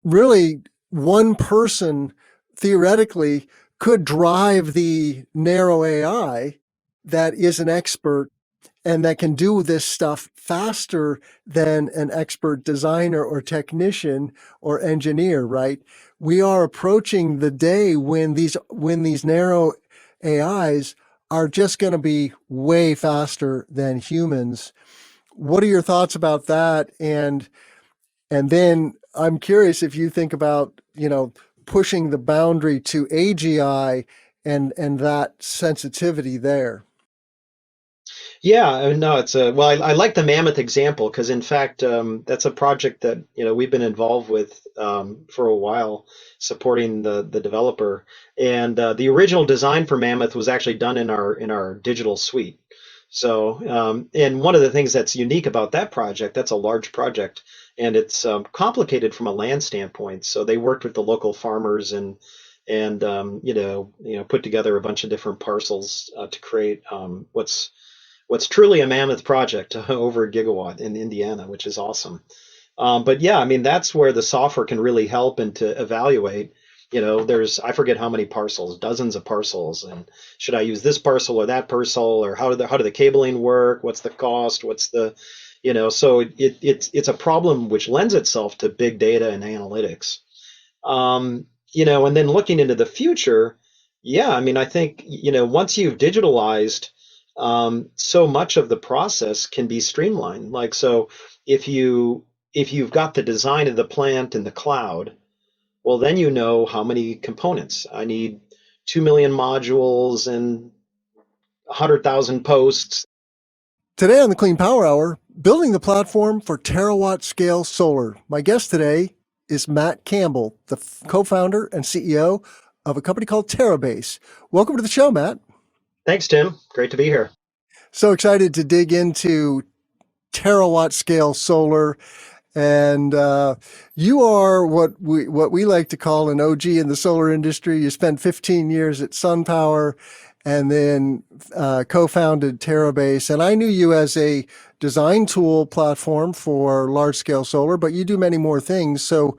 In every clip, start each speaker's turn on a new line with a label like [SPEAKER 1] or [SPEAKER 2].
[SPEAKER 1] really one person theoretically could drive the narrow AI that is an expert and that can do this stuff faster than an expert designer or technician or engineer, right? We are approaching the day when these narrow AIs are just going to be way faster than humans. What are your thoughts about that? And then I'm curious if you think about, pushing the boundary to AGI and that sensitivity there.
[SPEAKER 2] Yeah, no, it's a well. I like the Mammoth example because, in fact, that's a project that we've been involved with for a while, supporting the developer. And the original design for Mammoth was actually done in our digital suite. So, and one of the things that's unique about that project, that's a large project, and it's complicated from a land standpoint. So they worked with the local farmers and put together a bunch of different parcels to create what's truly a mammoth project over a gigawatt in Indiana, which is awesome. But yeah, I mean, that's where the software can really help and to evaluate. There's, I forget how many parcels, dozens of parcels, and should I use this parcel or that parcel, or how do the cabling work? What's the cost? So it's a problem which lends itself to big data and analytics. And then looking into the future, yeah, I mean, I think, once you've digitalized, so much of the process can be streamlined. Like, so if you've got the design of the plant in the cloud, well, then you know how many components. I need 2 million modules and 100,000 posts.
[SPEAKER 1] Today on the Clean Power Hour, building the platform for Terawatt-Scale solar. My guest today is Matt Campbell, the co-founder and CEO of a company called Terabase. Welcome to the show, Matt.
[SPEAKER 2] Thanks, Tim. Great to be here.
[SPEAKER 1] So excited to dig into Terawatt-Scale solar. And you are what we like to call an OG in the solar industry. You spent 15 years at SunPower and then co-founded Terabase. And I knew you as a design tool platform for large-scale solar, but you do many more things. So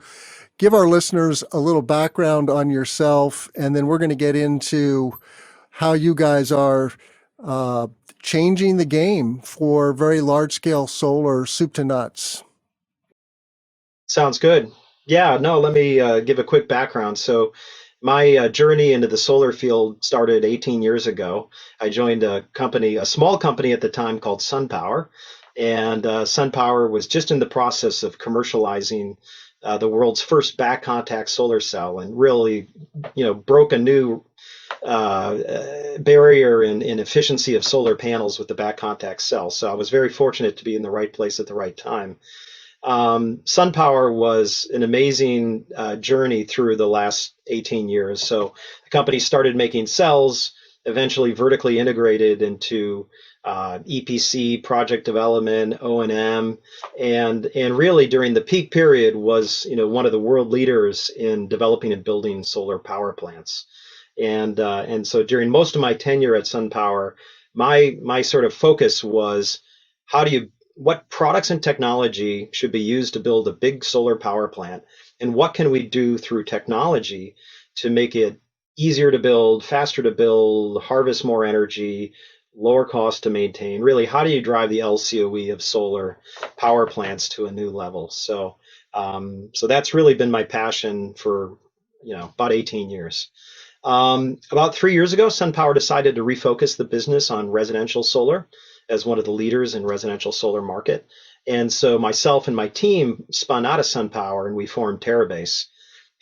[SPEAKER 1] give our listeners a little background on yourself, and then we're going to get into how you guys are changing the game for very large-scale solar soup to nuts.
[SPEAKER 2] Sounds good. Yeah, no, let me give a quick background. So, my journey into the solar field started 18 years ago. I joined a small company at the time called SunPower, and SunPower was just in the process of commercializing the world's first back contact solar cell, and really, broke a new barrier in efficiency of solar panels with the back contact cell. So I was very fortunate to be in the right place at the right time. SunPower was an amazing journey through the last 18 years. So the company started making cells, eventually vertically integrated into EPC, project development, O&M, and really during the peak period was one of the world leaders in developing and building solar power plants. And so during most of my tenure at SunPower, my sort of focus was what products and technology should be used to build a big solar power plant, and what can we do through technology to make it easier to build, faster to build, harvest more energy, lower cost to maintain. Really, how do you drive the LCOE of solar power plants to a new level? So that's really been my passion for about 18 years. About 3 years ago, SunPower decided to refocus the business on residential solar as one of the leaders in residential solar market. And so myself and my team spun out of SunPower and we formed Terabase.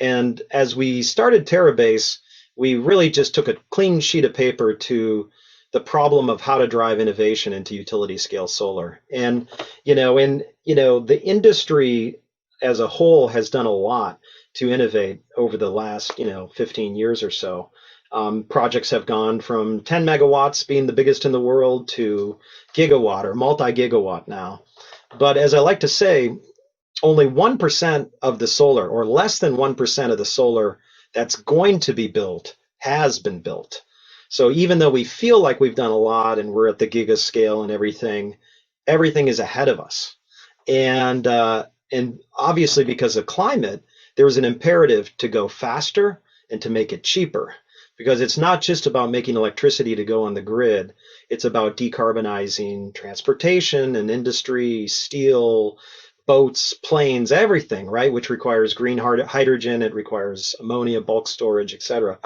[SPEAKER 2] And as we started Terabase, we really just took a clean sheet of paper to the problem of how to drive innovation into utility scale solar. And the industry as a whole has done a lot to innovate over the last 15 years or so. Projects have gone from 10 megawatts being the biggest in the world to gigawatt or multi-gigawatt now. But as I like to say, only 1% of the solar, or less than 1% of the solar that's going to be built has been built. So even though we feel like we've done a lot and we're at the giga scale and everything is ahead of us. And obviously because of climate, there's an imperative to go faster and to make it cheaper, because it's not just about making electricity to go on the grid. It's about decarbonizing transportation and industry, steel, boats, planes, everything, right? Which requires green hydrogen, it requires ammonia, bulk storage, et cetera.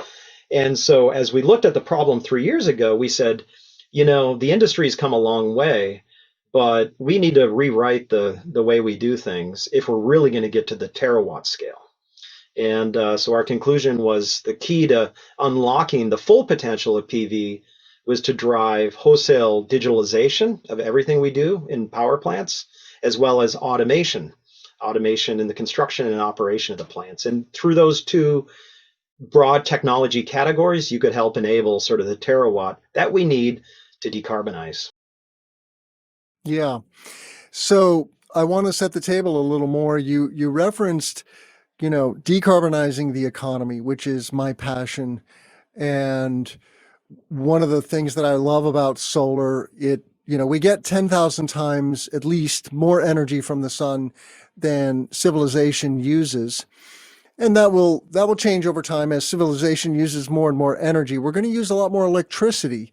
[SPEAKER 2] And so as we looked at the problem 3 years ago, we said, the industry's come a long way, but we need to rewrite the way we do things if we're really going to get to the terawatt scale. And so our conclusion was the key to unlocking the full potential of PV was to drive wholesale digitalization of everything we do in power plants, as well as automation in the construction and operation of the plants. And through those two broad technology categories, you could help enable sort of the terawatt that we need to decarbonize.
[SPEAKER 1] Yeah. So I want to set the table a little more. You referenced, decarbonizing the economy, which is my passion. And one of the things that I love about solar, we get 10,000 times at least more energy from the sun than civilization uses. And that will change over time as civilization uses more and more energy. We're going to use a lot more electricity.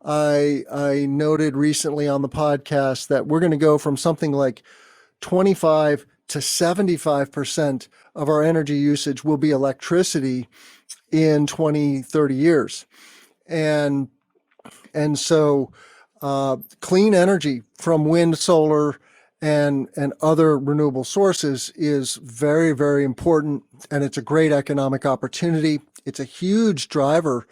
[SPEAKER 1] I noted recently on the podcast that we're going to go from something like 25 to 75% of our energy usage will be electricity in 20, 30 years. And so clean energy from wind, solar, and other renewable sources is very, very important, and it's a great economic opportunity. It's a huge driver,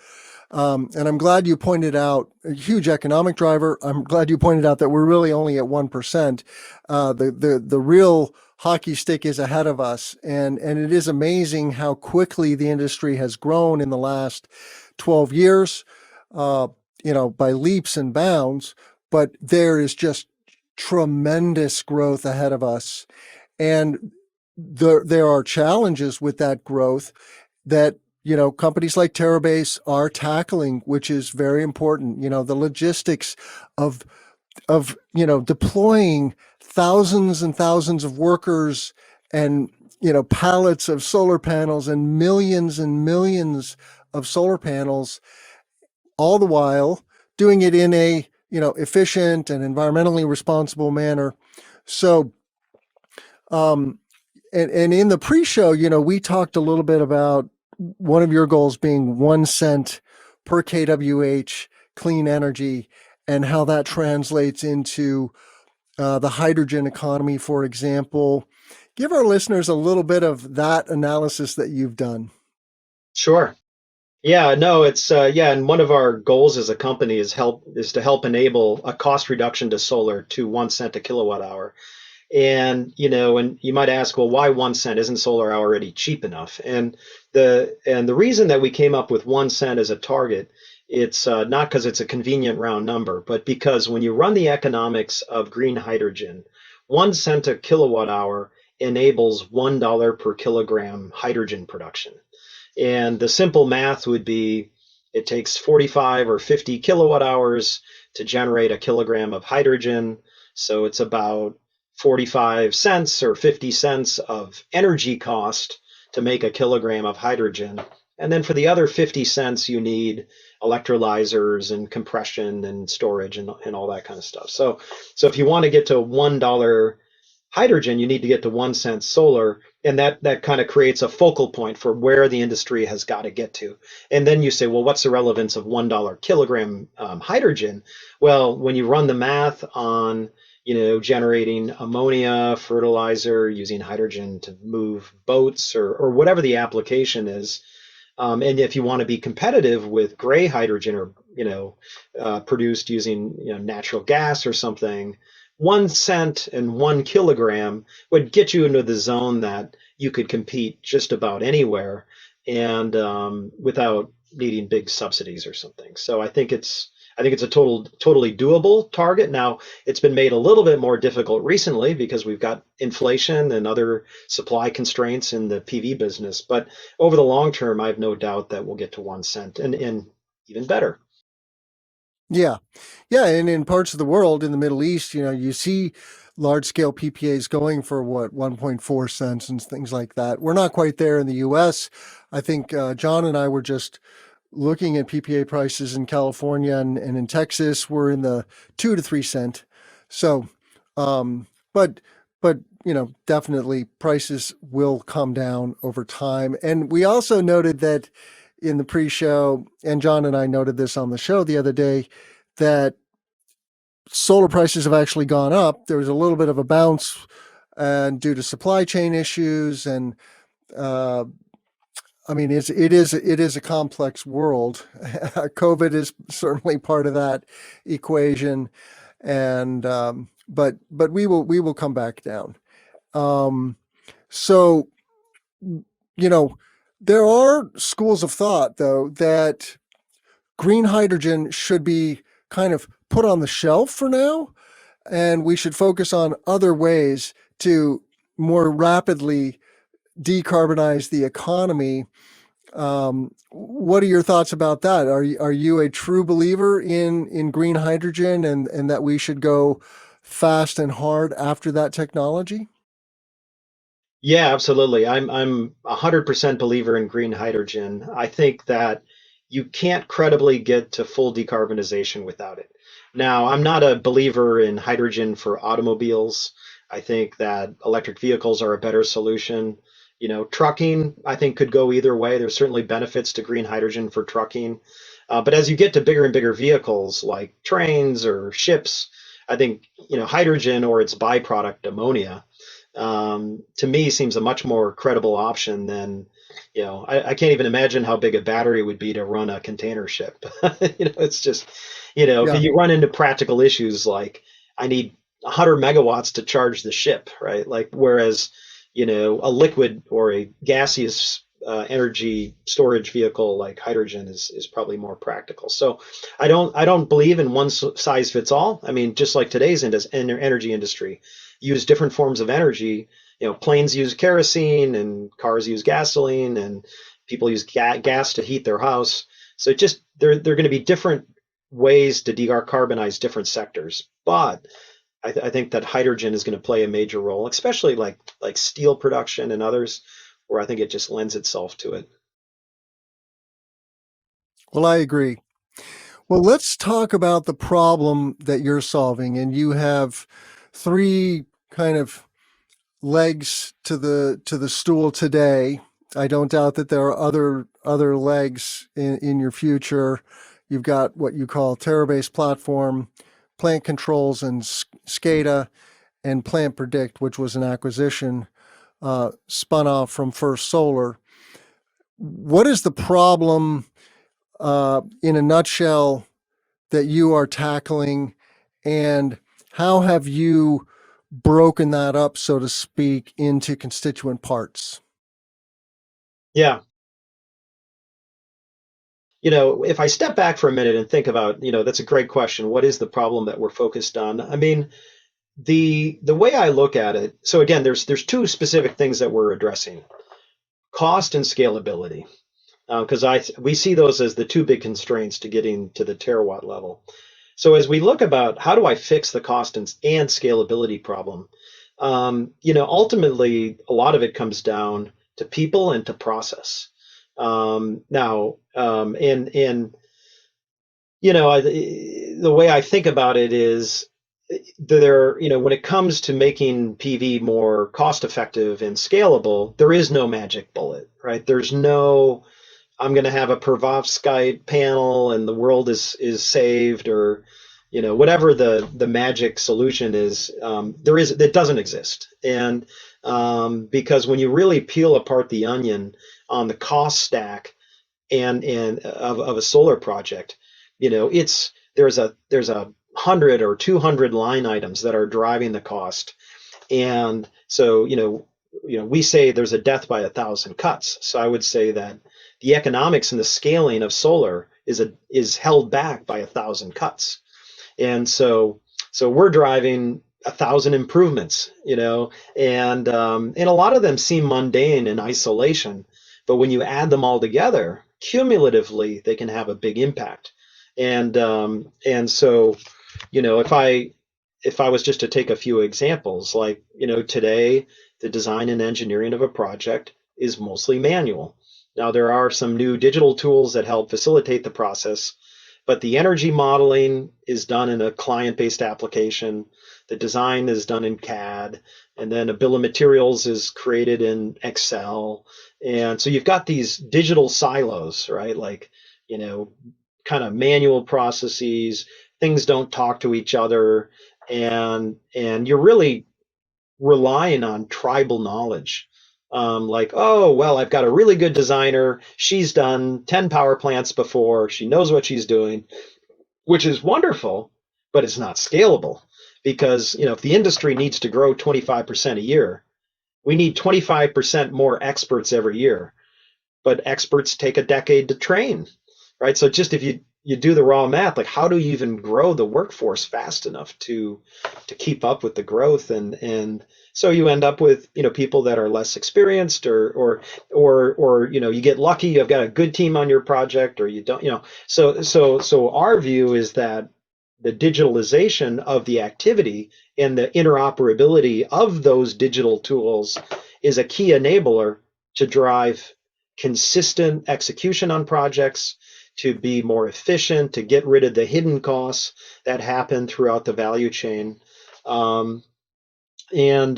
[SPEAKER 1] and I'm glad you pointed out a huge economic driver. I'm glad you pointed out that we're really only at 1%. The real hockey stick is ahead of us, and it is amazing how quickly the industry has grown in the last 12 years. By leaps and bounds, but there is just tremendous growth ahead of us. And there are challenges with that growth that, companies like Terabase are tackling, which is very important. The logistics of deploying thousands and thousands of workers and, pallets of solar panels and millions of solar panels, all the while doing it in a efficient and environmentally responsible manner. So, and in the pre-show, we talked a little bit about one of your goals being 1 cent per kWh clean energy, and how that translates into the hydrogen economy, for example. Give our listeners a little bit of that analysis that you've done.
[SPEAKER 2] Sure. Yeah, no, it's and one of our goals as a company is to help enable a cost reduction to solar to 1 cent a kilowatt hour. And and you might ask, well, why 1 cent? Isn't solar already cheap enough? And the reason that we came up with 1 cent as a target, it's not because it's a convenient round number, but because when you run the economics of green hydrogen, 1 cent a kilowatt hour enables $1 per kilogram hydrogen production. And the simple math would be it takes 45 or 50 kilowatt hours to generate a kilogram of hydrogen. So it's about 45 cents or 50 cents of energy cost to make a kilogram of hydrogen. And then for the other 50 cents, you need electrolyzers and compression and storage and all that kind of stuff. So if you want to get to $1 hydrogen, you need to get to 1 cent solar, and that kind of creates a focal point for where the industry has got to get to. And then you say, well, what's the relevance of $1 kilogram hydrogen? Well, when you run the math on generating ammonia, fertilizer, using hydrogen to move boats or whatever the application is, and if you want to be competitive with gray hydrogen or produced using natural gas or something, 1 cent and 1 kilogram would get you into the zone that you could compete just about anywhere, and without needing big subsidies or something. So I think it's a totally doable target. Now, it's been made a little bit more difficult recently because we've got inflation and other supply constraints in the PV business. But over the long term, I have no doubt that we'll get to 1 cent and even better.
[SPEAKER 1] Yeah. Yeah. And in parts of the world, in the Middle East, you see large scale PPAs going for what, 1.4 cents and things like that. We're not quite there in the US. I think John and I were just looking at PPA prices in California and in Texas, we're in the 2 to 3 cent. So, but definitely prices will come down over time. And we also noted that in the pre-show, and John and I noted this on the show the other day, that solar prices have actually gone up. There was a little bit of a bounce, and due to supply chain issues, and uh, I mean, it is a complex world. COVID is certainly part of that equation, and but we will come back down. Um, so there are schools of thought though that green hydrogen should be kind of put on the shelf for now, and we should focus on other ways to more rapidly decarbonize the economy. What are your thoughts about that? Are you a true believer in green hydrogen, and that we should go fast and hard after that technology?
[SPEAKER 2] Yeah, absolutely. I'm 100% believer in green hydrogen. I think that you can't credibly get to full decarbonization without it. Now, I'm not a believer in hydrogen for automobiles. I think that electric vehicles are a better solution. Trucking, I think, could go either way. There's certainly benefits to green hydrogen for trucking. But as you get to bigger and bigger vehicles like trains or ships, I think, hydrogen or its byproduct ammonia to me seems a much more credible option than, I can't even imagine how big a battery would be to run a container ship. It's just,
[SPEAKER 1] Yeah.
[SPEAKER 2] you run into practical issues like I need 100 megawatts to charge the ship, right? Like, whereas, a liquid or a gaseous energy storage vehicle like hydrogen is probably more practical. So I don't believe in one size fits all. I mean, just like today's energy industry use different forms of energy. Planes use kerosene and cars use gasoline and people use gas to heat their house. So just they're going to be different ways to decarbonize different sectors. But I think that hydrogen is going to play a major role, especially like steel production and others, where I think it just lends itself to it.
[SPEAKER 1] Well, I agree. Well, let's talk about the problem that you're solving, and you have three kind of legs to the stool today. I don't doubt that there are other legs in your future. You've got what you call Terabase platform, plant controls, and SCADA, and Plant Predict, which was an acquisition spun off from First Solar. What is the problem, in a nutshell, that you are tackling, and how have you broken that up, so to speak, into constituent parts?
[SPEAKER 2] Yeah. If I step back for a minute and think about, that's a great question. What is the problem that we're focused on? I mean, the way I look at it, so again, there's two specific things that we're addressing: cost and scalability, because we see those as the two big constraints to getting to the terawatt level. So as we look about how do I fix the cost and scalability problem, ultimately a lot of it comes down to people and to process. Now, and the way I think about it is when it comes to making PV more cost effective and scalable, there is no magic bullet, right? There's no I'm going to have a perovskite panel and the world is saved, or whatever the magic solution is. It doesn't exist. And because when you really peel apart the onion on the cost stack and of a solar project, it's there's a 100 or 200 line items that are driving the cost. And so, we say there's a death by 1,000 cuts. So I would say that the economics and the scaling of solar is held back by 1,000 cuts. And so we're driving 1,000 improvements, and a lot of them seem mundane in isolation, but when you add them all together, cumulatively, they can have a big impact. And so, if I if I was just to take a few examples, like, today the design and engineering of a project is mostly manual. Now, there are some new digital tools that help facilitate the process, but the energy modeling is done in a client-based application. The design is done in CAD, and then a bill of materials is created in Excel. And so you've got these digital silos, right? Like, you know, kind of manual processes, things don't talk to each other, and you're really relying on tribal knowledge. Like, oh, well, I've got a really good designer. She's done 10 power plants before. She knows what she's doing, which is wonderful, but it's not scalable because, if the industry needs to grow 25% a year, we need 25% more experts every year, but experts take a decade to train, right? So just if you do the raw math, like how do you even grow the workforce fast enough to keep up with the growth? And so you end up with people that are less experienced, or you get lucky, you've got a good team on your project, or you don't, so our view is that the digitalization of the activity and the interoperability of those digital tools is a key enabler to drive consistent execution on projects, to be more efficient, to get rid of the hidden costs that happen throughout the value chain. Um, and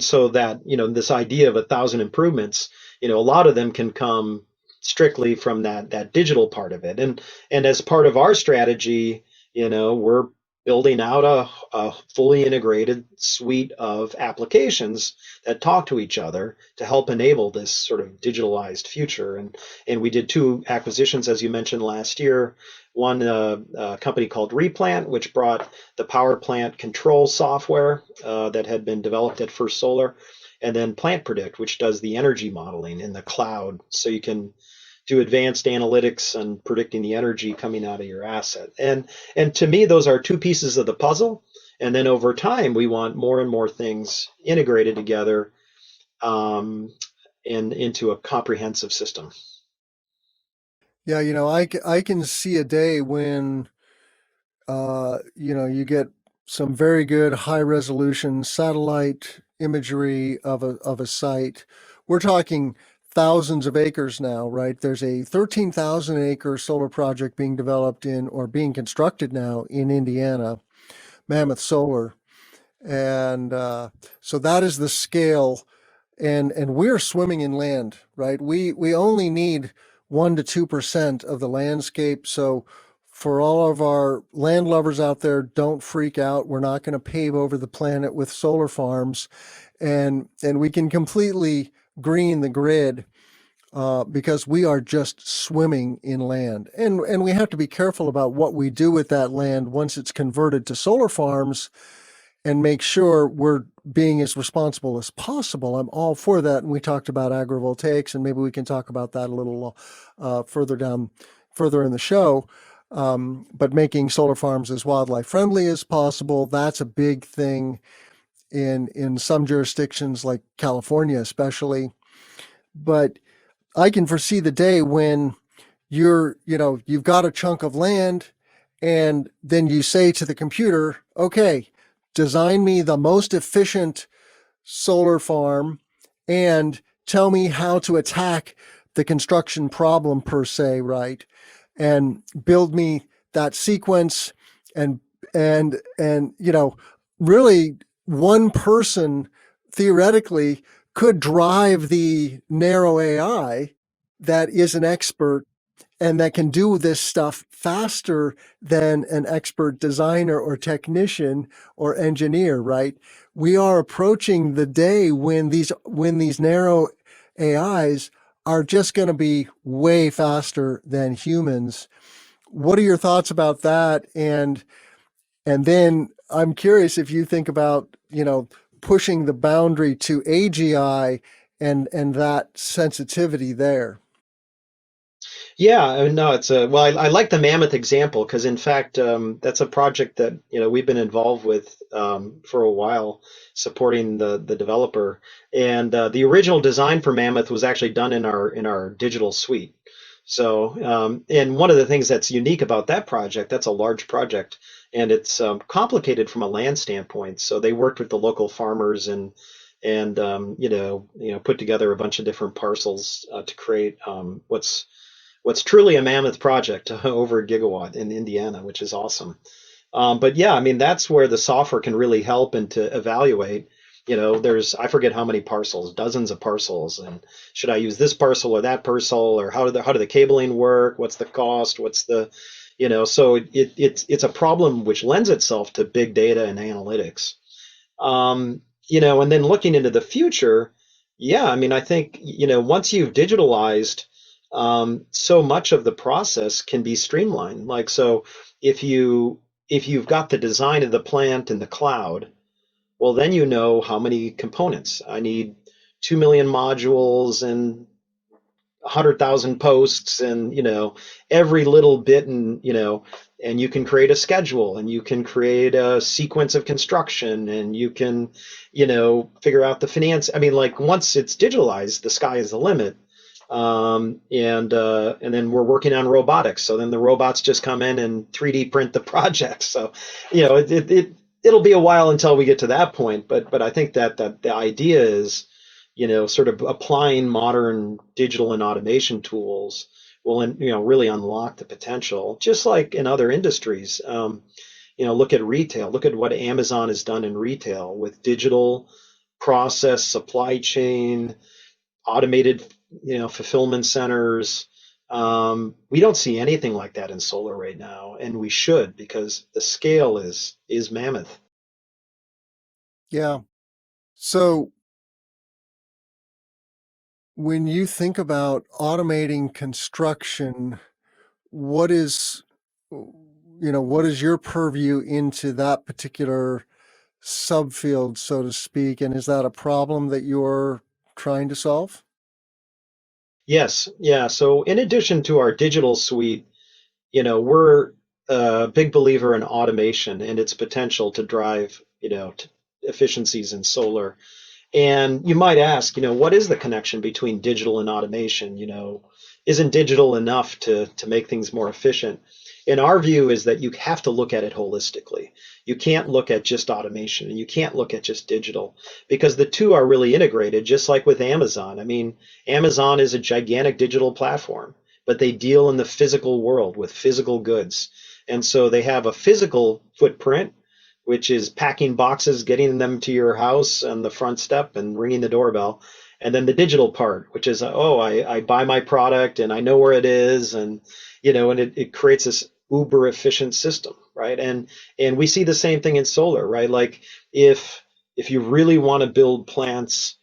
[SPEAKER 2] so that, this idea of 1,000 improvements, a lot of them can come strictly from that digital part of it. And as part of our strategy, we're building out a fully integrated suite of applications that talk to each other to help enable this sort of digitalized future. And we did 2 acquisitions, as you mentioned, last year. One, a company called Replant, which brought the power plant control software that had been developed at First Solar, and then Plant Predict, which does the energy modeling in the cloud, so you can do advanced analytics and predicting the energy coming out of your asset. And to me, those are 2 pieces of the puzzle. And then over time, we want more and more things integrated together, and into a comprehensive system.
[SPEAKER 1] Yeah, I can see a day when you get some very good high resolution satellite imagery of a site. We're talking thousands of acres now, right? There's a 13,000 acre solar project being developed in or being constructed now in Indiana, Mammoth Solar. And so that is the scale, and we're swimming in land, right? We only need 1 to 2% of the landscape. So for all of our land lovers out there, don't freak out. We're not going to pave over the planet with solar farms, and we can completely green the grid because we are just swimming in land. And we have to be careful about what we do with that land once it's converted to solar farms, and make sure we're being as responsible as possible. I'm all for that. And we talked about agrivoltaics, and maybe we can talk about that a little further in the show. But making solar farms as wildlife friendly as possible, that's a big thing in some jurisdictions like California, especially. But I can foresee the day when you've got a chunk of land, and then you say to the computer, okay, design me the most efficient solar farm and tell me how to attack the construction problem per se, right? And build me that sequence, and really one person theoretically could drive the narrow AI that is an expert and that can do this stuff faster than an expert designer or technician or engineer, right? We are approaching the day when these narrow AIs are just going to be way faster than humans. What are your thoughts about that? And then I'm curious if you think about, pushing the boundary to AGI and that sensitivity there.
[SPEAKER 2] Yeah, no, it's a well. I like the Mammoth example because, in fact, that's a project that we've been involved with for a while, supporting the developer. And the original design for Mammoth was actually done in our digital suite. So, and one of the things that's unique about that project, that's a large project, and it's complicated from a land standpoint. So they worked with the local farmers and put together a bunch of different parcels to create what's truly a mammoth project over a gigawatt in Indiana, which is awesome. But yeah, I mean, that's where the software can really help and to evaluate. There's, I forget how many parcels, dozens of parcels, and should I use this parcel or that parcel, or how do the cabling work? What's the cost? So it's a problem which lends itself to big data and analytics. And then looking into the future, yeah, I mean, I think, once you've digitalized, so much of the process can be streamlined. Like, so if you if you've got the design of the plant in the cloud, well, then you know how many components. I need 2 million modules and 100,000 posts and every little bit, and you can create a schedule and you can create a sequence of construction and you can figure out the finance. I mean, like, once it's digitalized, the sky is the limit. And then we're working on robotics, so then the robots just come in and 3D print the project. So it'll be a while until we get to that point, but I think that the idea is, sort of applying modern digital and automation tools will, really unlock the potential, just like in other industries. Look at retail. Look at what Amazon has done in retail with digital process, supply chain, automated, fulfillment centers. We don't see anything like that in solar right now, and we should, because the scale is mammoth.
[SPEAKER 1] Yeah. So when you think about automating construction, what is, what is your purview into that particular subfield, so to speak? And is that a problem that you're trying to solve?
[SPEAKER 2] Yes, yeah. So in addition to our digital suite, we're a big believer in automation and its potential to drive, efficiencies in solar. And you might ask, what is the connection between digital and automation? Isn't digital enough to make things more efficient? And our view is that you have to look at it holistically. You can't look at just automation and you can't look at just digital, because the two are really integrated, just like with Amazon. I mean, Amazon is a gigantic digital platform, but they deal in the physical world with physical goods. And so they have a physical footprint, which is packing boxes, getting them to your house on the front step and ringing the doorbell. And then the digital part, which is, oh, I buy my product and I know where it is. And it creates this uber efficient system, right? And we see the same thing in solar, right? Like, if you really want to build plants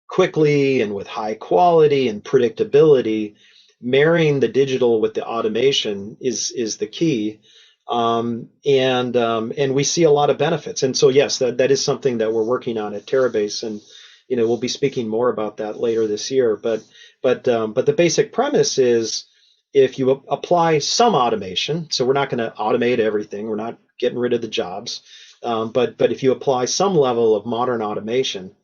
[SPEAKER 2] quickly and with high quality and predictability, marrying the digital with the automation is the key. And we see a lot of benefits. And so yes, that is something that we're working on at Terabase, and we'll be speaking more about that later this year. But the basic premise is, if you apply some automation, so we're not going to automate everything, we're not getting rid of the jobs, but if you apply some level of modern automation,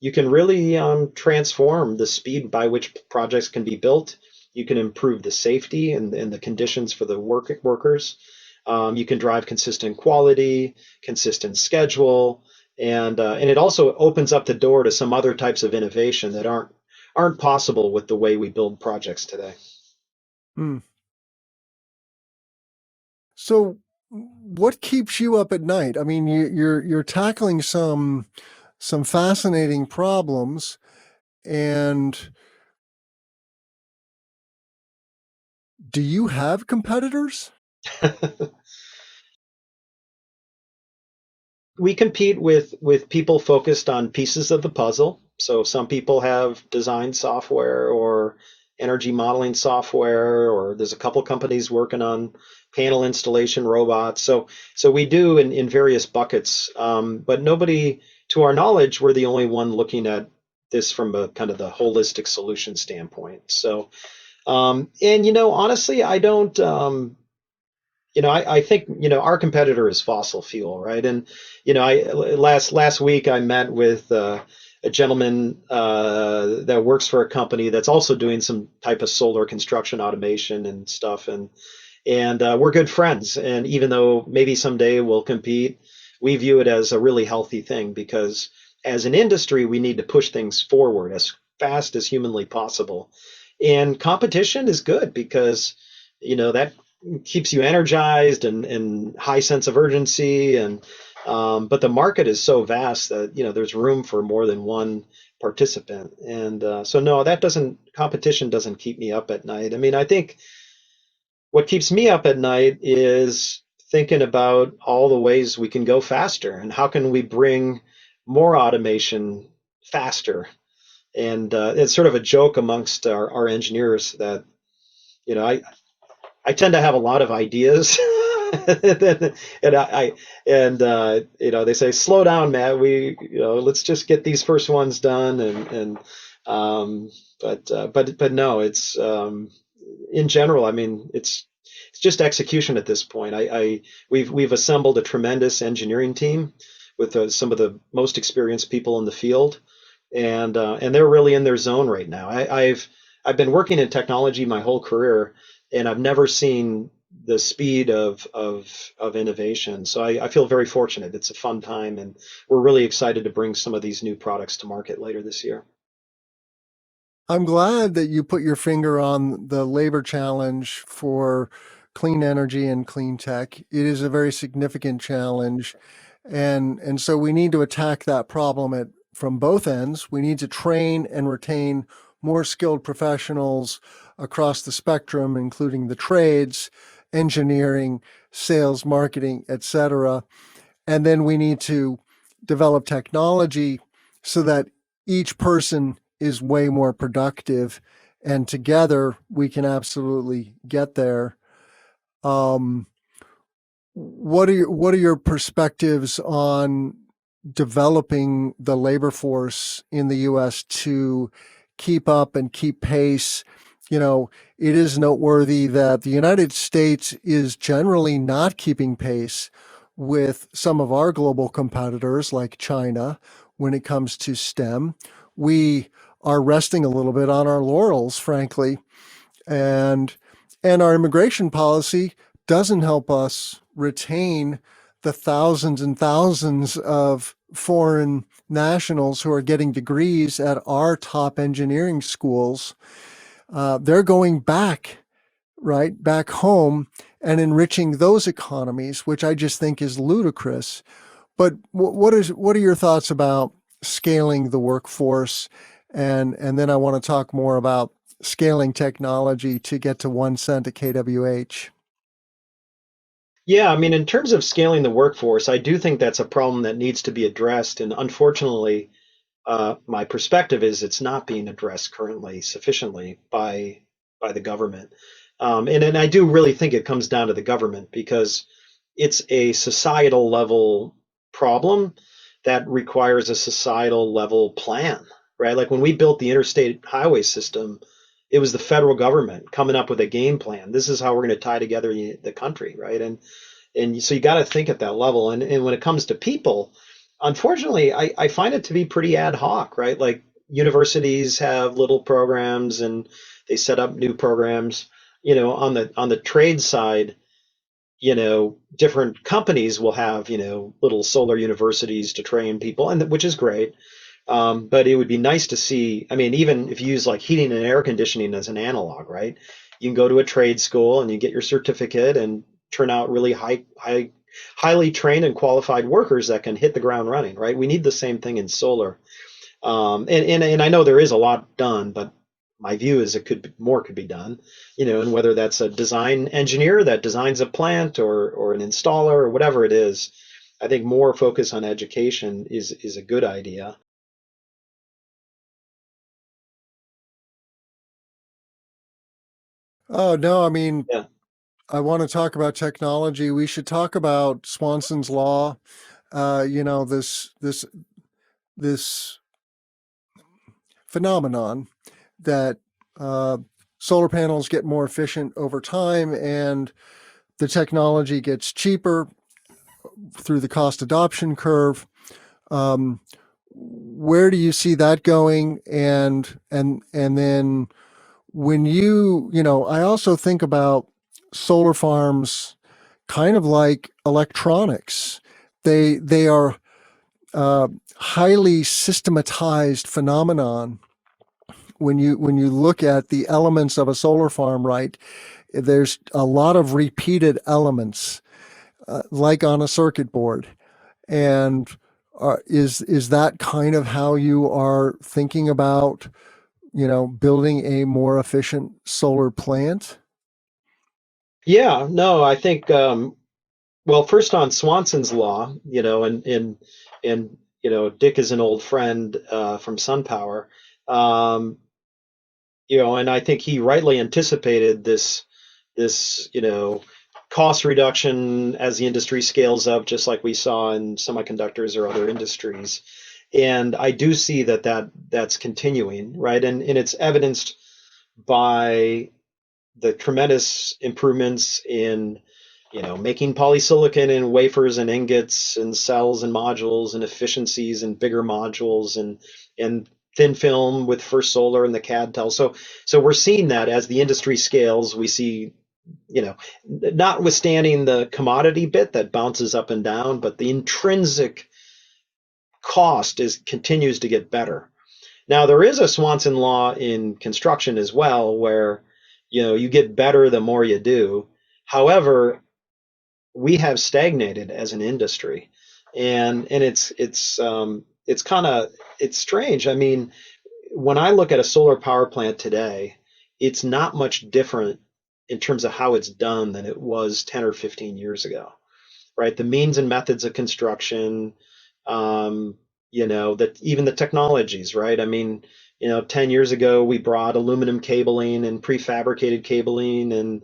[SPEAKER 2] you can really transform the speed by which projects can be built. You can improve the safety and the conditions for the workers. You can drive consistent quality, consistent schedule, and it also opens up the door to some other types of innovation that aren't possible with the way we build projects today.
[SPEAKER 1] Hmm. So what keeps you up at night? I mean, you're tackling some fascinating problems, and do you have competitors?
[SPEAKER 2] We compete with people focused on pieces of the puzzle. So some people have design software or energy modeling software, or there's a couple companies working on panel installation robots. So we do in various buckets, but nobody, to our knowledge, we're the only one looking at this from a kind of the holistic solution standpoint. So and honestly, I don't. I think, our competitor is fossil fuel, right? And I last week I met with a gentleman that works for a company that's also doing some type of solar construction automation and stuff, and we're good friends. And even though maybe someday we'll compete, we view it as a really healthy thing because as an industry, we need to push things forward as fast as humanly possible. And competition is good because, that keeps you energized and high sense of urgency. And but the market is so vast that there's room for more than one participant. And so no, that doesn't competition doesn't keep me up at night. I mean, I think what keeps me up at night is thinking about all the ways we can go faster and how can we bring more automation faster. And it's sort of a joke amongst our engineers that I tend to have a lot of ideas. And they say slow down, Matt, we let's just get these first ones done. And but no, it's in general, I mean, it's just execution at this point. We've assembled a tremendous engineering team with some of the most experienced people in the field, and they're really in their zone right now. I've been working in technology my whole career, and I've never seen the speed of innovation. So I feel very fortunate. It's a fun time, and we're really excited to bring some of these new products to market later this year.
[SPEAKER 1] I'm glad that you put your finger on the labor challenge for clean energy and clean tech. It is a very significant challenge. And so we need to attack that problem from both ends. We need to train and retain more skilled professionals across the spectrum, including the trades, engineering, sales, marketing, etc. And then we need to develop technology so that each person is way more productive. And together we can absolutely get there. Um, what are your perspectives on developing the labor force in the U.S. to keep up and keep pace? It is noteworthy that the United States is generally not keeping pace with some of our global competitors like China when it comes to STEM. We are resting a little bit on our laurels, frankly, and our immigration policy doesn't help us retain the thousands and thousands of foreign nationals who are getting degrees at our top engineering schools. They're going back, right, back home and enriching those economies, which I just think is ludicrous. But what are your thoughts about scaling the workforce? And then I want to talk more about scaling technology to get to 1 cent a kWh.
[SPEAKER 2] Yeah, I mean, in terms of scaling the workforce, I do think that's a problem that needs to be addressed. And unfortunately, my perspective is it's not being addressed currently sufficiently by the government. And I do really think it comes down to the government because it's a societal level problem that requires a societal level plan, right? Like when we built the interstate highway system, it was the federal government coming up with a game plan. This is how we're going to tie together the country, right? And so you got to think at that level. And when it comes to people, unfortunately, I find it to be pretty ad hoc, right? Like universities have little programs and they set up new programs. On the trade side, different companies will have, little solar universities to train people, and which is great. But it would be nice to see, I mean, even if you use like heating and air conditioning as an analog, right? You can go to a trade school and you get your certificate and turn out really highly trained and qualified workers that can hit the ground running, right? We need the same thing in solar. And I know there is a lot done, but my view is more could be done, and whether that's a design engineer that designs a plant or an installer or whatever it is, I think more focus on education is a good idea.
[SPEAKER 1] Oh, no, I mean,
[SPEAKER 2] Yeah.
[SPEAKER 1] I want to talk about technology. We should talk about Swanson's law. This phenomenon that uh, solar panels get more efficient over time and the technology gets cheaper through the cost adoption curve. Um, where do you see that going? And then when I also think about solar farms kind of like electronics. They are highly systematized phenomenon. When you look at the elements of a solar farm, right, there's a lot of repeated elements, like on a circuit board. And is that kind of how you are thinking about, building a more efficient solar plant?
[SPEAKER 2] Yeah, no, I think well, first on Swanson's law, and Dick is an old friend from SunPower, um, and I think he rightly anticipated this cost reduction as the industry scales up, just like we saw in semiconductors or other industries. And I do see that's continuing, right? And it's evidenced by the tremendous improvements in making polysilicon and wafers and ingots and cells and modules and efficiencies and bigger modules and thin film with First Solar and the CAD tel. So we're seeing that as the industry scales, we see, notwithstanding the commodity bit that bounces up and down, but the intrinsic cost continues to get better. Now there is a Swanson law in construction as well, where you get better the more you do. However, we have stagnated as an industry, and it's kind of it's strange. I mean, when I look at a solar power plant today, it's not much different in terms of how it's done than it was 10 or 15 years ago, right? The means and methods of construction, that even the technologies, right? I mean, 10 years ago we brought aluminum cabling and prefabricated cabling and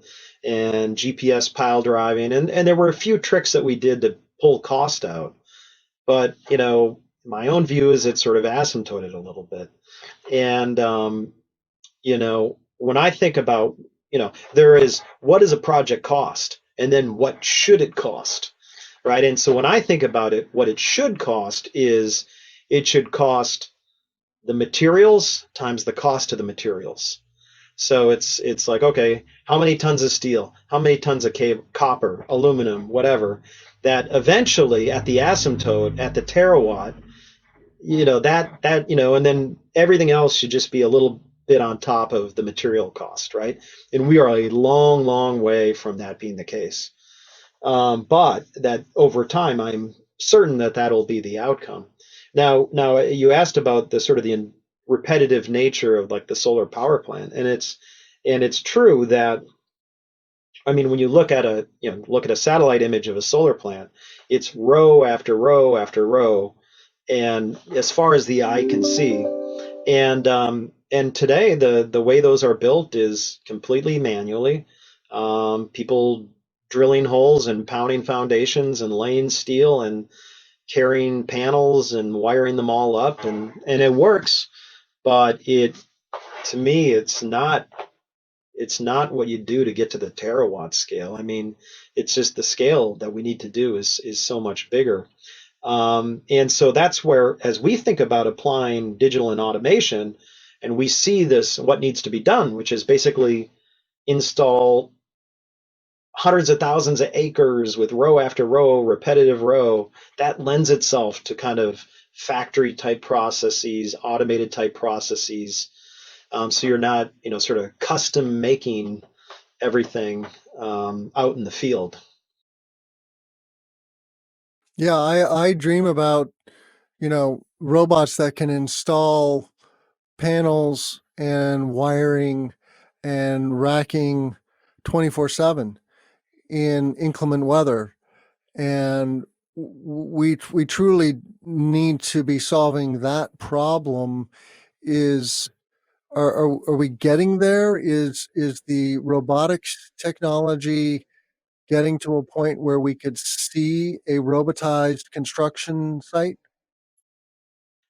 [SPEAKER 2] GPS pile driving, and there were a few tricks that we did to pull cost out. But my own view is it sort of asymptoted a little bit. And when I think about, there is what does a project cost, and then what should it cost, right? And so when I think about it, what it should cost is it should cost the materials times the cost of the materials. So it's like, okay, how many tons of steel, how many tons of copper, aluminum, whatever, that eventually at the asymptote, at the terawatt, and then everything else should just be a little bit on top of the material cost, right? And we are a long, long way from that being the case. But that over time, I'm certain that that'll be the outcome. Now you asked about the sort of the repetitive nature of like the solar power plant, and it's true that, I mean, when you look at a satellite image of a solar plant, it's row after row after row, and as far as the eye can see. And today the way those are built is completely manually. People drilling holes and pounding foundations and laying steel and carrying panels and wiring them all up, and it works, but to me it's not what you do to get to the terawatt scale. I mean, it's just the scale that we need to do is so much bigger. And so that's where, as we think about applying digital and automation, and we see this, what needs to be done, which is basically install hundreds of thousands of acres with row after row, repetitive row, that lends itself to kind of factory type processes, automated type processes. So you're not, sort of custom making everything out in the field.
[SPEAKER 1] Yeah, I dream about, robots that can install panels and wiring and racking 24/7 in inclement weather. And we truly need to be solving that problem. Is are we getting there? Is the robotics technology getting to a point where we could see a robotized construction site?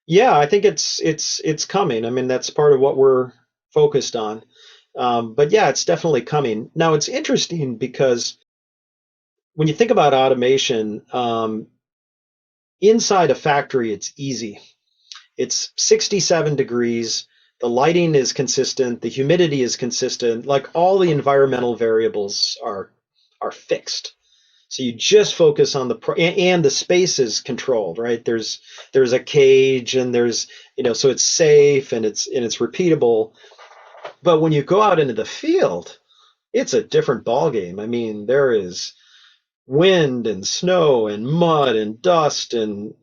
[SPEAKER 2] Yeah, I think it's coming. I mean, that's part of what we're focused on. But yeah, it's definitely coming. Now it's interesting because when you think about automation, inside a factory, it's easy. It's 67 degrees. the lighting is consistent, the humidity is consistent, like all the environmental variables are fixed. So you just focus on and the space is controlled, right? There's a cage and there's, so it's safe and it's repeatable. But when you go out into the field, it's a different ballgame. I mean, there is wind and snow and mud and dust and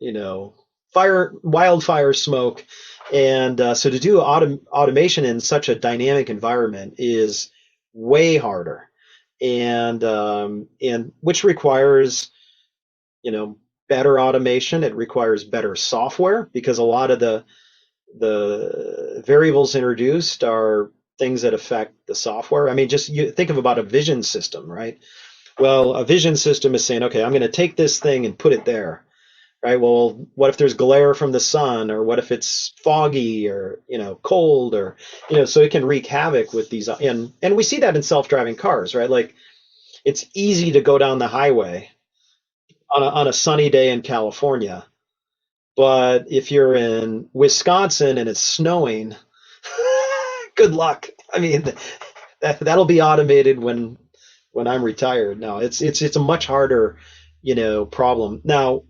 [SPEAKER 2] wildfire smoke, and so to do automation in such a dynamic environment is way harder, and which requires better automation. It requires better software because a lot of the variables introduced are things that affect the software. I mean, just you think of about a vision system, right? Well, a vision system is saying, okay, I'm going to take this thing and put it there, right? Well, what if there's glare from the sun, or what if it's foggy, or cold, or so it can wreak havoc with these. And we see that in self-driving cars, right? Like it's easy to go down the highway on a sunny day in California, but if you're in Wisconsin and it's snowing, good luck. I mean, that'll be automated when I'm retired. No, it's a much harder, problem. Now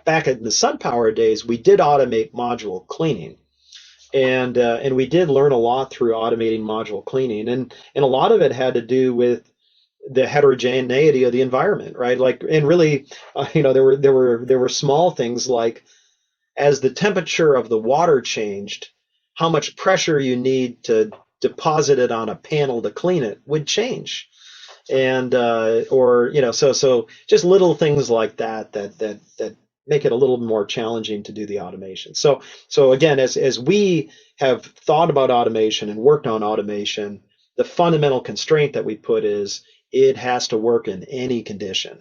[SPEAKER 2] back in the SunPower days, we did automate module cleaning, and we did learn a lot through automating module cleaning, and a lot of it had to do with the heterogeneity of the environment, right? Like, and really, there were small things like as the temperature of the water changed, how much pressure you need to deposit it on a panel to clean it would change, and or so just little things like that make it a little more challenging to do the automation. So again, as we have thought about automation and worked on automation, the fundamental constraint that we put is it has to work in any condition,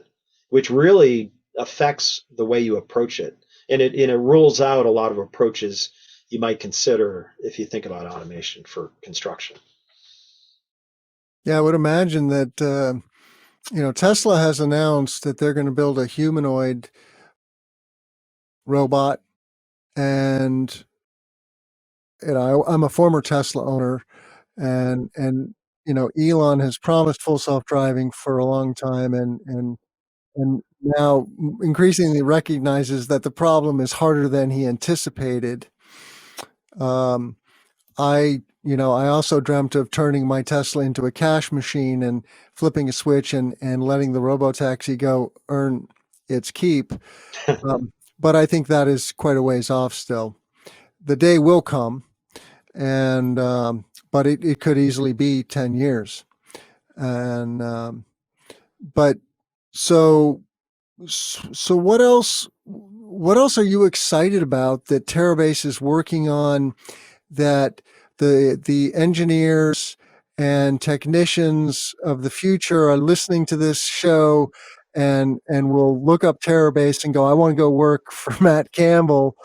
[SPEAKER 2] which really affects the way you approach it, and it rules out a lot of approaches you might consider if you think about automation for construction.
[SPEAKER 1] Yeah, I would imagine that, Tesla has announced that they're going to build a humanoid robot. And, I'm a former Tesla owner, and Elon has promised full self-driving for a long time, and now increasingly recognizes that the problem is harder than he anticipated. Um, I also dreamt of turning my Tesla into a cash machine and flipping a switch and letting the robotaxi go earn its keep. But I think that is quite a ways off still. The day will come, and but it could easily be 10 years. And but so so what else are you excited about that Terabase is working on, that the engineers and technicians of the future are listening to this show and will look up Terabase and go, I want to go work for Matt Campbell?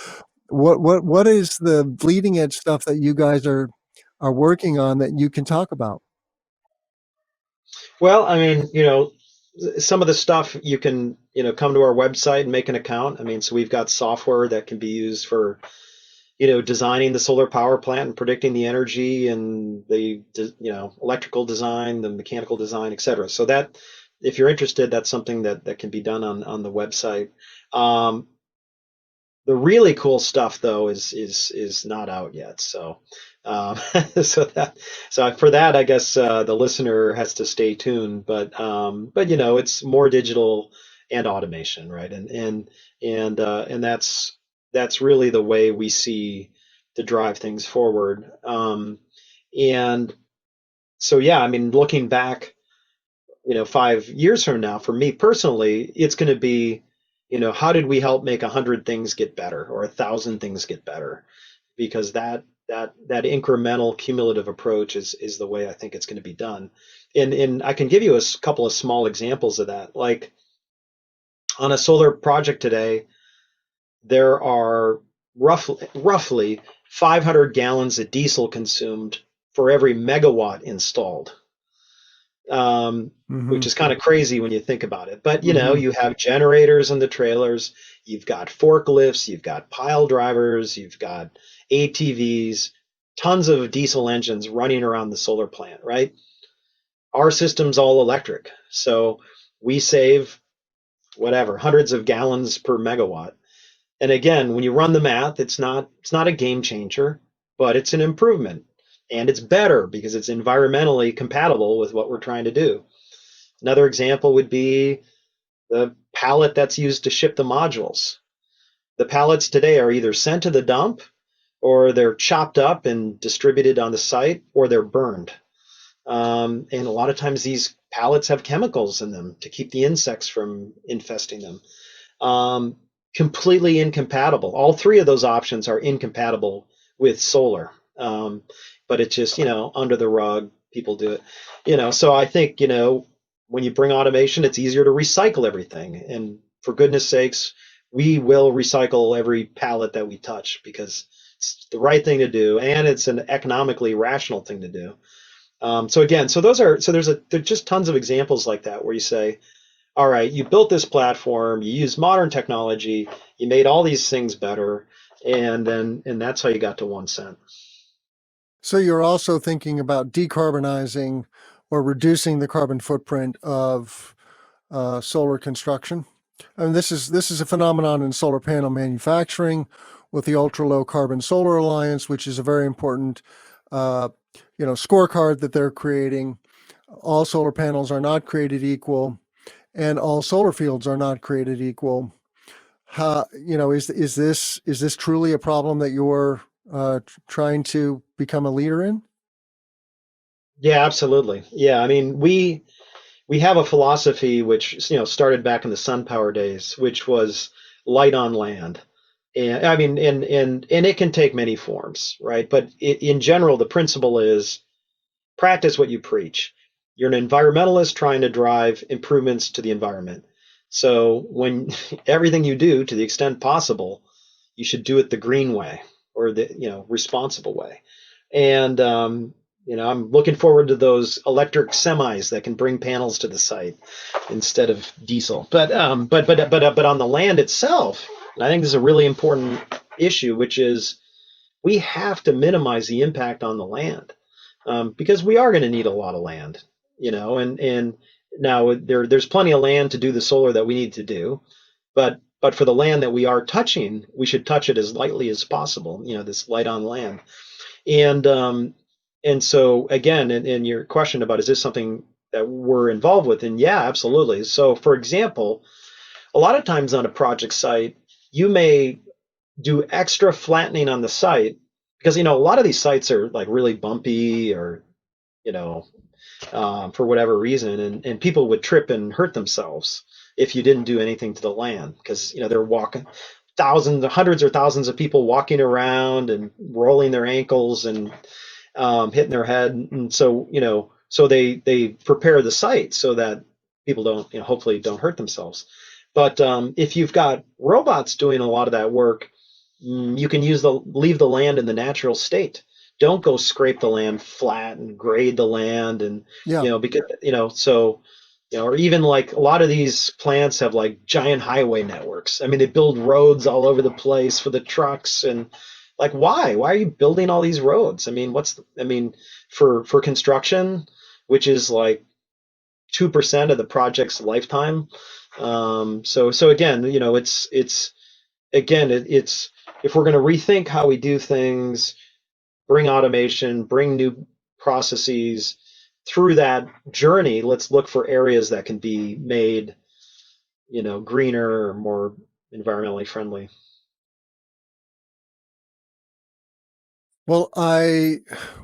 [SPEAKER 1] What is the bleeding edge stuff that you guys are working on that you can talk about?
[SPEAKER 2] Well, I mean, some of the stuff you can, come to our website and make an account. I mean, so we've got software that can be used for, designing the solar power plant and predicting the energy and the, electrical design, the mechanical design, et cetera. So that, if you're interested, that's something that can be done on the website. Um, the really cool stuff though is not out yet. So um, so for that, I guess the listener has to stay tuned. But it's more digital and automation, right? And that's really the way we see to drive things forward. And so yeah, I mean, looking back, 5 years from now, for me personally, it's going to be, how did we help make 100 things get better or 1,000 things get better? Because that incremental cumulative approach is the way I think it's going to be done. And I can give you a couple of small examples of that. Like on a solar project today, there are roughly 500 gallons of diesel consumed for every megawatt installed, which
[SPEAKER 1] Hmm.
[SPEAKER 2] is kind of crazy when you think about it. But
[SPEAKER 1] Hmm.
[SPEAKER 2] you have generators in the trailers, you've got forklifts, you've got pile drivers, you've got ATVs. tons of diesel engines running around the solar plant, right? Our system's all electric, so we save whatever hundreds of gallons per megawatt. And again, when you run the math, it's not a game changer, but it's an improvement. And it's better because it's environmentally compatible with what we're trying to do. Another example would be the pallet that's used to ship the modules. The pallets today are either sent to the dump, or they're chopped up and distributed on the site, or they're burned. And a lot of times these pallets have chemicals in them to keep the insects from infesting them. Um, Completely incompatible. All three of those options are incompatible with solar. But it's just, under the rug, people do it. So I think, when you bring automation, it's easier to recycle everything. And for goodness sakes, we will recycle every pallet that we touch because it's the right thing to do, and it's an economically rational thing to do. So again, there's just tons of examples like that where you say, all right, you built this platform, you used modern technology, you made all these things better, and that's how you got to 1 cent.
[SPEAKER 1] So you're also thinking about decarbonizing or reducing the carbon footprint of solar construction. And this is a phenomenon in solar panel manufacturing with the Ultra Low Carbon Solar Alliance, which is a very important uh, scorecard that they're creating. All solar panels are not created equal, and all solar fields are not created equal. Is this truly a problem that you're trying to become a leader in?
[SPEAKER 2] Yeah, absolutely. Yeah, I mean, we have a philosophy which started back in the SunPower days, which was light on land. And I mean, and it can take many forms, right? But in general, the principle is practice what you preach. You're an environmentalist trying to drive improvements to the environment. So when everything you do, to the extent possible, you should do it the green way, or the responsible way. And I'm looking forward to those electric semis that can bring panels to the site instead of diesel. But on the land itself, and I think this is a really important issue, which is we have to minimize the impact on the land, because we are going to need a lot of land, and now there's plenty of land to do the solar that we need to do, but for the land that we are touching, we should touch it as lightly as possible. This light on land, and so again, in your question about is this something that we're involved with, and yeah, absolutely. So for example, a lot of times on a project site, you may do extra flattening on the site because a lot of these sites are like really bumpy, or you know for whatever reason, and people would trip and hurt themselves if you didn't do anything to the land, because they're walking, thousands, hundreds or thousands of people walking around and rolling their ankles and hitting their head, and so they prepare the site so that people don't, hopefully don't hurt themselves. But if you've got robots doing a lot of that work, you can leave the land in the natural state. Don't go scrape the land flat and grade the land, and
[SPEAKER 1] Yeah.
[SPEAKER 2] because so or even like a lot of these plants have like giant highway networks. I mean, they build roads all over the place for the trucks, and like why are you building all these roads? I mean, for construction, which is like 2% of the project's lifetime. So again, it's if we're going to rethink how we do things, bring automation, bring new processes through that journey, let's look for areas that can be made, greener or more environmentally friendly.
[SPEAKER 1] Well, I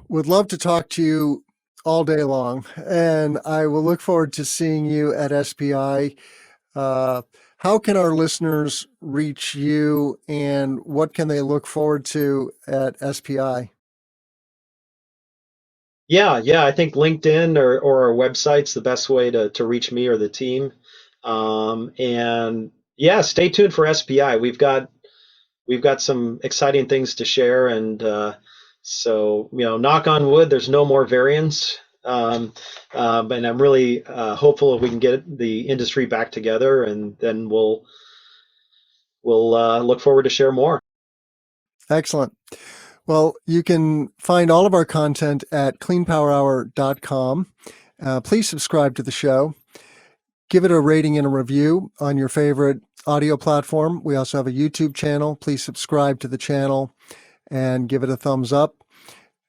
[SPEAKER 1] would love to talk to you all day long, and I will look forward to seeing you at SPI. Uh, how can our listeners reach you, and what can they look forward to at SPI?
[SPEAKER 2] Yeah, I think LinkedIn or our website's the best way to reach me or the team. And yeah, stay tuned for SPI. We've got some exciting things to share, and so knock on wood, there's no more variants. And I'm really hopeful if we can get the industry back together, and then we'll look forward to share more.
[SPEAKER 1] Excellent. Well, you can find all of our content at cleanpowerhour.com. Please subscribe to the show. Give it a rating and a review on your favorite audio platform. We also have a YouTube channel. Please subscribe to the channel and give it a thumbs up.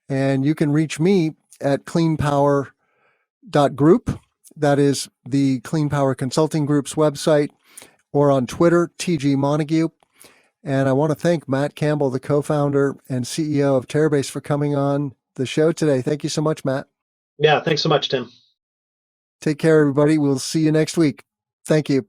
[SPEAKER 1] And you can reach me at cleanpower.group. That is the Clean Power Consulting Group's website, or on Twitter, TG Montague. And I want to thank Matt Campbell, the co-founder and CEO of Terabase, for coming on the show today. Thank you so much, Matt.
[SPEAKER 2] Yeah, thanks so much, Tim.
[SPEAKER 1] Take care, everybody. We'll see you next week. Thank you.